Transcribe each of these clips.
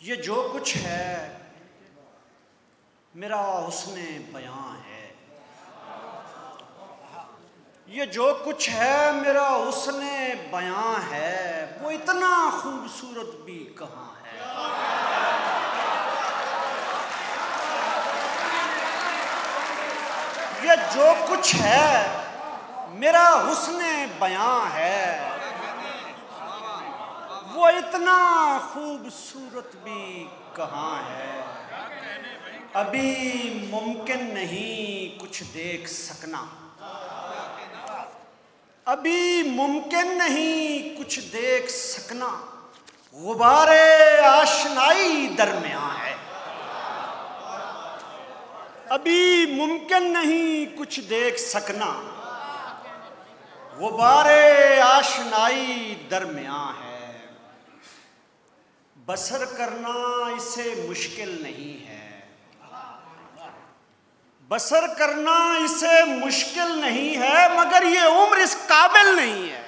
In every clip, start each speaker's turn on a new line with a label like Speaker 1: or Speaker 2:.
Speaker 1: ये जो कुछ है मेरा हुस्ने बयां है। ये जो कुछ है मेरा हुस्ने बयां है, वो इतना खूबसूरत भी कहाँ है। ये जो कुछ है मेरा हुस्ने बयां है, वो इतना खूबसूरत भी कहाँ है। अभी मुमकिन नहीं कुछ देख सकना, अभी मुमकिन नहीं कुछ देख सकना, गुबारे आशनाई दरमियां है। अभी मुमकिन नहीं कुछ देख सकना, गुबारे आशनाई दरमियां है। बसर करना इसे मुश्किल नहीं है, बसर करना इसे मुश्किल नहीं है, मगर ये उम्र इस काबिल नहीं है।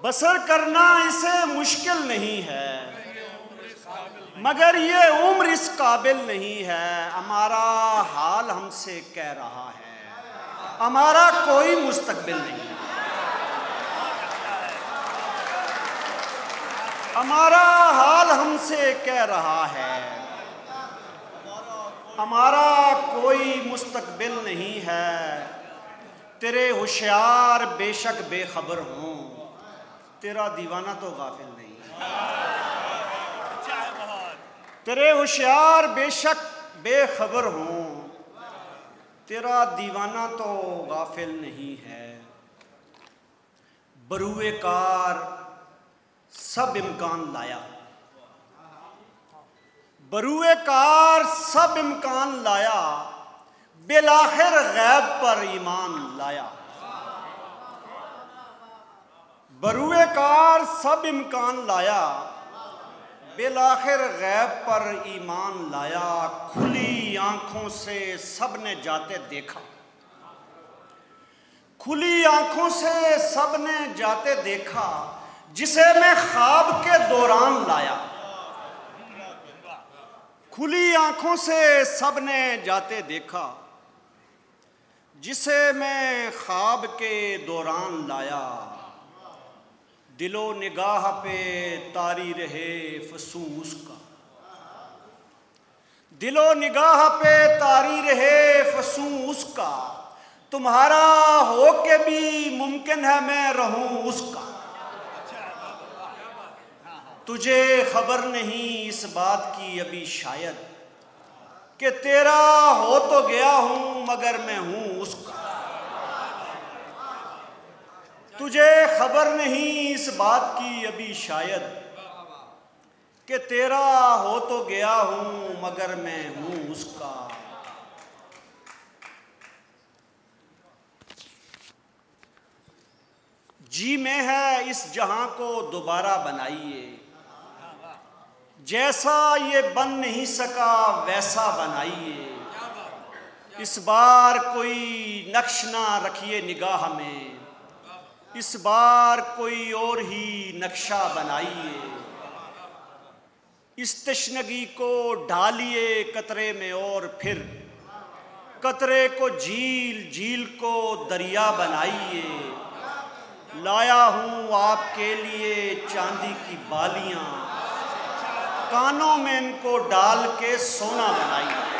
Speaker 1: बसर करना इसे मुश्किल नहीं है, मगर ये उम्र इस काबिल नहीं है। हमारा हाल हमसे कह रहा है, हमारा कोई मुस्तकबिल नहीं है। हमारा हाल हमसे कह रहा है, हमारा कोई मुस्तकबिल नहीं है। तेरे होशियार बेशक बेखबर हों, तेरा दीवाना तो गाफिल नहीं है। तेरे होशियार बेशक बेखबर हों, तेरा दीवाना तो गाफिल नहीं है। बरूए कार सब इम्कान लाया, बरूए कार सब इम्कान लाया, बिलाखिर गैब पर ईमान लाया। बरूए कार सब इम्कान लाया, बिलाखिर गैब पर ईमान लाया। खुली आंखों से सबने जाते देखा, खुली आंखों से सबने जाते देखा, जिसे मैं ख्वाब के दौरान लाया। खुली आंखों से सबने जाते देखा, जिसे मैं ख्वाब के दौरान लाया। दिलो निगाह पे तारी रहे फसूं उसका, दिलो निगाह पे तारी रहे फसूं उसका। तुम्हारा हो के भी मुमकिन है मैं रहूं उसका। तुझे खबर नहीं इस बात की अभी शायद, कि तेरा हो तो गया हूं मगर मैं हूं उसका। तुझे खबर नहीं इस बात की अभी शायद, कि तेरा हो तो गया हूं मगर मैं हूं उसका। जी में है इस जहां को दोबारा बनाइए, जैसा ये बन नहीं सका वैसा बनाइए। इस बार कोई नक्श ना रखिए निगाह में, इस बार कोई और ही नक्शा बनाइए। इस तशनगी को ढालिए कतरे में और फिर कतरे को झील, झील को दरिया बनाइए। लाया हूँ आपके लिए चांदी की बालियाँ, कानों में इनको डाल के सोना बनाइए।